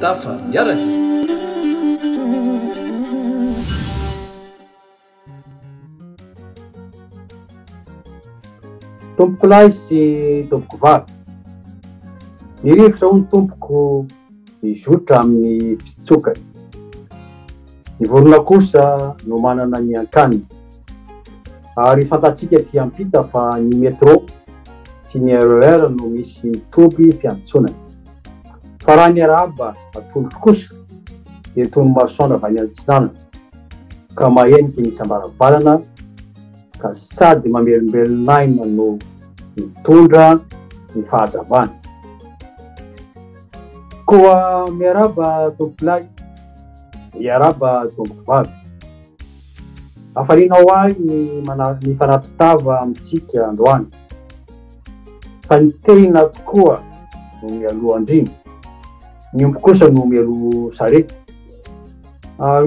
tafa miaraka. Tompoko lahy sy tompoko vavy. Ny rivotra ho ny tompoko mizotra amin'ny fitsokany. Ny vorona kosa no manana ny ankaniny. Ary fantatsika ty ampita fa ny métro sy ny RER no misy toby fiantsonany. Fa raha ny araba atolotro kosa dia toy ny masoandro avy any antsinana ka maheniky ny isam-baravarana ka sady mamelombelon'aina no mitondra ny fahazavana. Koa miaraba tompoko lahy, miaraba tompoko vavy. Hafalinao ahy ny fanapitava amintsika androany. Fa ny tena tokoa no mialoha andriny. Ny omby kosa no mialoha sarety.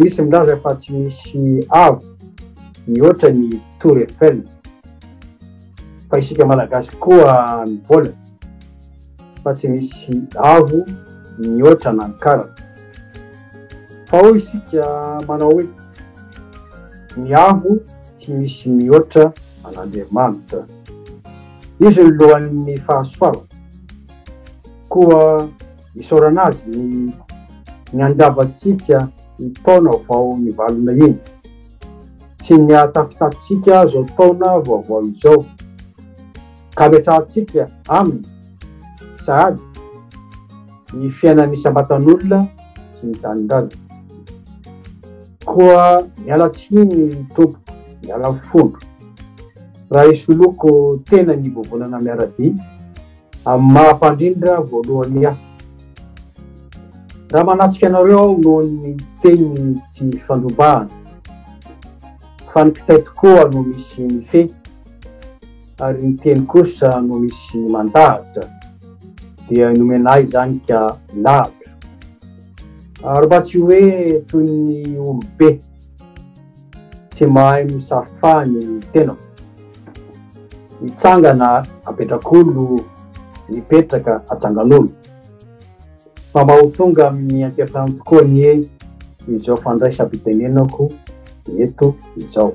Misy milaza fa tsy misy avo mihoatra ny Tour Eiffel. Fa isika malagasy koa mivola fa tsy misy avo mihoatra n'Ankara. Fa hoy isika manao hoe ny avo tsy misy mihoatra an'Andriamanitra. Izy ny lohan'ny fahasoava. Koa isaorana azy ny andavantsika ny taona vao nivalona iny. Sy ny atafitatsika zao taona vaovao izao. Ka metrahantsika aminy sahady ny fiainan'ny isam-batan'olona sy ny tanin-draza. Koa miala tsiny tompoko, miala fondro. Raha isoloko tena ny vovonana miaradia amin'ny mahampandrindra voalohany ahy. Raha manatsika anareo aho noho ny teny tsy fandrombahana. Fa ny kitay tokoa no misy mifehy ary ny teny kosa no misy mandahatra dia nomenay zany ka lavitra. Ary mba tsy hoe toy ny omby be tsy mahay misafa ny tenako. Mitsangana apetrak'olo, mipetraka atsangan'olo. Fa mba ho tonga amin'ny antefanano tokoa ny hoe izao fandraisam-pitenenako eto izao.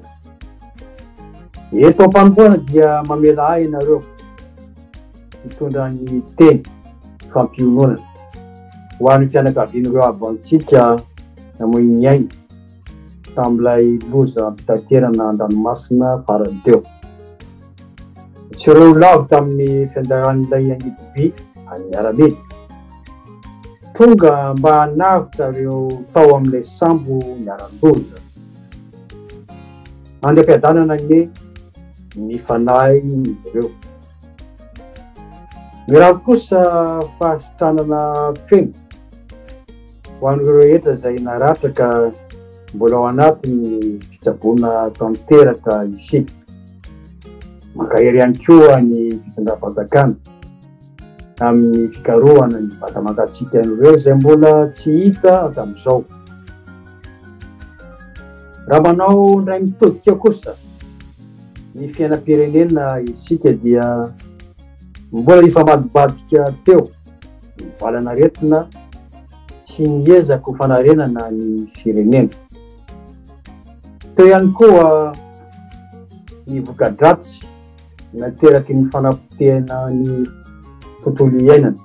Eto am-panomboana dia mamela ahy ianareo mitondra ny teny fampionona ho an'ny fianakavian'ireo abantsika namoy ny aina tamin'ilay loza mpitaterana an-dranomasina farany teo. Tsy ireo lavo tamin'ny fianjaran'ilay angidiby any Arabe. Tonga mba hanavitra ireo tao amin'ilay sambo miaran-doza. Andram-piadanana ny fanahy ireo. Miraha kosa fahasitranana feno ho an'ireo rehetra izay naratra ka mbola ao anatin'ny fitsaboana tanteraka isika. Mankahery ihany koa ny fitondram-panjakana amin'ny fikarohana ny vatamantatsika ireo izay mbola tsy hita hatramin'izao. Raha manao ndray mitodika kosa ny fiainam-pirenena isika dia mbola nifamadibadika teo ny valanaretina sy niezaka ho fanarenana ny firenena. Teo ihany koa ny voka-dratsy nateraky ny fanapotehana ny tontolo iainana.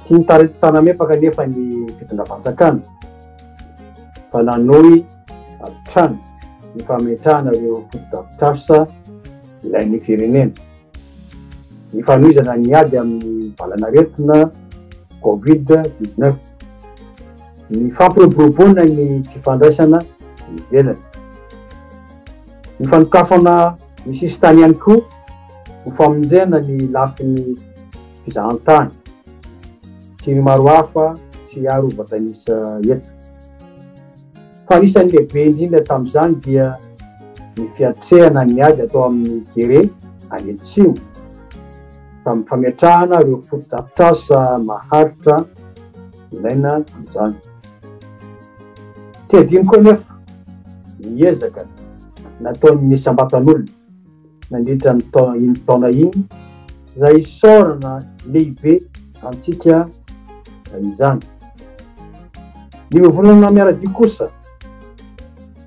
Tsy nitaritana mepaka nefa ny fitondram-panjakana fa nanohy atrano ny fametrahana ireo foto-drafitrasa ilain'ny firenena. Ny fanohizana ny ady amin'ny valanaretina COVID-19. Ny fampiroboroboana ny fifandraisana ivelany. Ny fanokafana ny sisy tany ihany koa ho famonjena ny lafin'ny fizahantany sy ny maro hafa tsy aro vatanisa eto. Fa anisan'ny lehibe indrindra tamin'izany dia ny fiatrehana ny ady atao amin'ny gere any Atsimo tamin'ny fametrahana ireo foto-drafitrasa maharitra ilaina amin'izany. Tsy adino koa nefa niezaka nataon'ny isam-batan'olona nandritra ny taona iny izay isaorana lehibe antsika izany. Ny volana miaradia kosa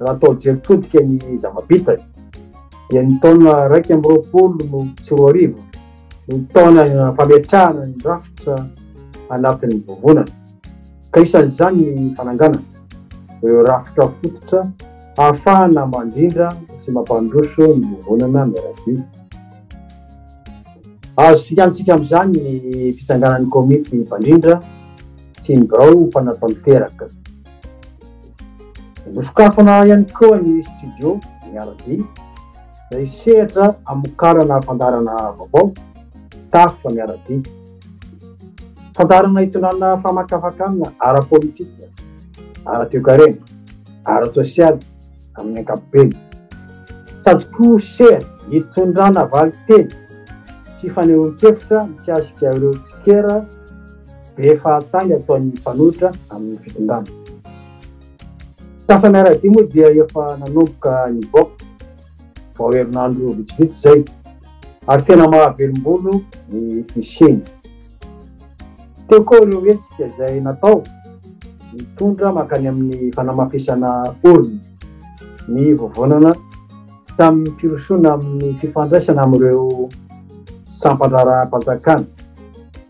raha atao jeritodika ny zava-bitany dia ny taona 2020 no tsy 2000 ny taona fametrahana ny rafitra anatin'ny vovonana. Ka isan'izany ny fananganana ireo rafitra fototra ahafahana mandrindra sy mampandroso ny vovonana miaradia. Azo fikantsika amin'izany ny fitsanganan'ny komity mpandrindra sy ny birao mpanatanteraaka. Nosokafana ihany koa ny studio miaradia izay sehatra amokarana fandarana vaovao tafa miaradia. Fandarana hitonana famakafakana ara-politika, ara-toekarena, ara-sosialy amin'ny ankapobeny. Sady koa sehatra hitondrana valiteny sy fanehoan-kevitra mikasika ireo tsikera be fahatany ataon'ny mpanohitra amin'ny fitondrana. Tafa miaradia moa dia efa nanomboka nivoaka vao herinandro vitsivitsy izay ary tena mahavelom-bolo ny fisiany. Teo koa ireo hetsika izay natao mitondra makany amin'ny fanamafisana olona ny vovonana tamin'ny firosoana amin'ny fifandraisana amin'ireo sampandraram-panjakana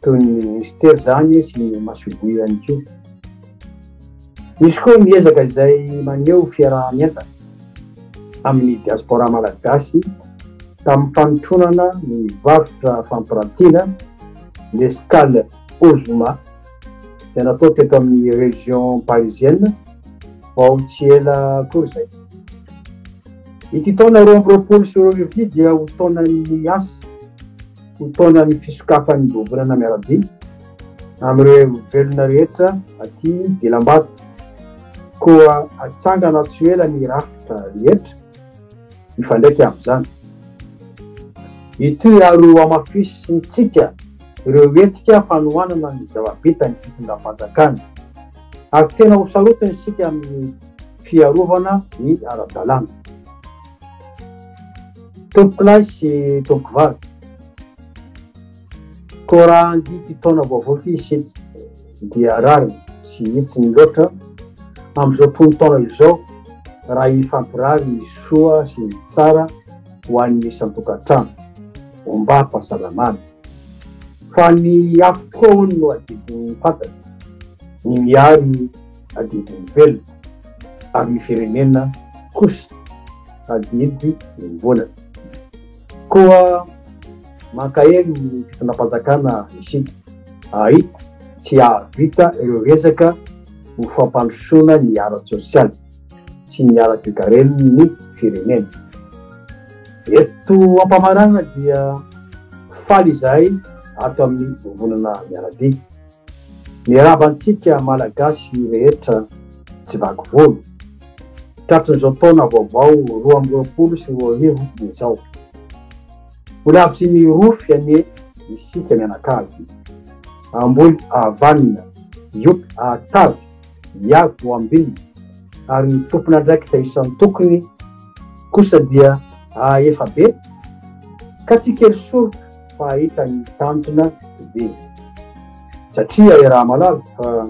toy ny ministera izany sy ny masoboy ihany koa. Misy koa miezaka izay maneho fiarahamientana amin'ny diaspora malagasy tamin'ny fanotronana ny varotra fampirantiana ny escale Ozoma izay natao teto amin'ny région parisienne vao tsy ela koa izay. Ity taona 2020 sy 2021 dia ho taonan'ny asa, ho taonan'ny fisokafan'ny vovonana miaradia amin'ireo velona rehetra aty Belambato. Koa atsangana tsy ela ny rafitra rehetra mifandraika amin'izany. Ity aro amafisintsika ireo hetsika fanohanana ny zava-bitany fitondram-panjakana ary tena ho sarotiny isika amin'ny fiarovana ny ara-dalàna. Tompokilahy sy tompovavy, koa raha andidy taona vaovao ity isika dia rariny sy hitsiny loatra amin'izao tontolo taona izao raha hifampirary ny soa sy ny tsara ho an'ny isan-tokantrano mba-pahasalamana. Fa ny afo tokoa hono no adidin'ny fantany, ny miary adidin'ny velona ary ny firenena kosa adidy ny volana. Koa mankahely ny fitondram-panjakana isika ary tsy ahavita ireo resaka ho fampandrosoana ny ara-sosialy sy ny ara-toekaren'ny firenena. Eto ampamarana dia faly izahay ato amin'ny vovonana miaradia. Miarabantsika malagasy rehetra tsy vaky volo tratrin'izao taona vaovao 2020 sy 2021 izao. Ho lavitsy ny rofy anie isika mianakavy, amboly avanina, ioky atavy, iavy ho ambiny ary ny tompona andraikitra isan'ny tokony kosa dia efa be ka tsy kely soroka fa hita ny tanjona be satria raha malala fa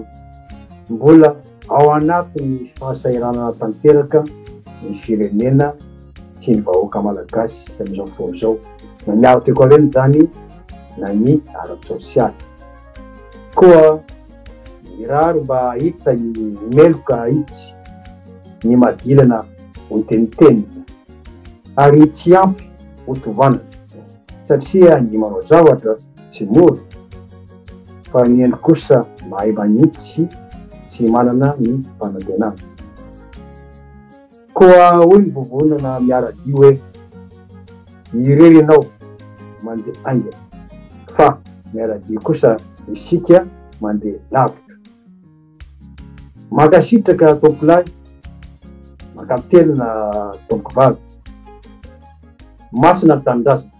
mbola ao anatin'ny fahasairanana tanteraka ny firenena sy ny vahoaka malagasy amin'izao fotoana izao na ny ara-toekarena zany na ny ara-sosialy. Koa mirary mba hita ny meloka hitsy ny madilana ho tenitenina ary tsy ampy ho tovanana satria ny manao zavatra tsy mora fa ny eny kosa mahay manitsy sy manana ny fanantenana. Koa hoy ny vovonana miaradia hoe irery ianao mandeha aingana fa miaradia kosa isika mandeha lavitra. Mankasitraka tompolahy, mankatelina tompokivavy, masina ny tanindrazana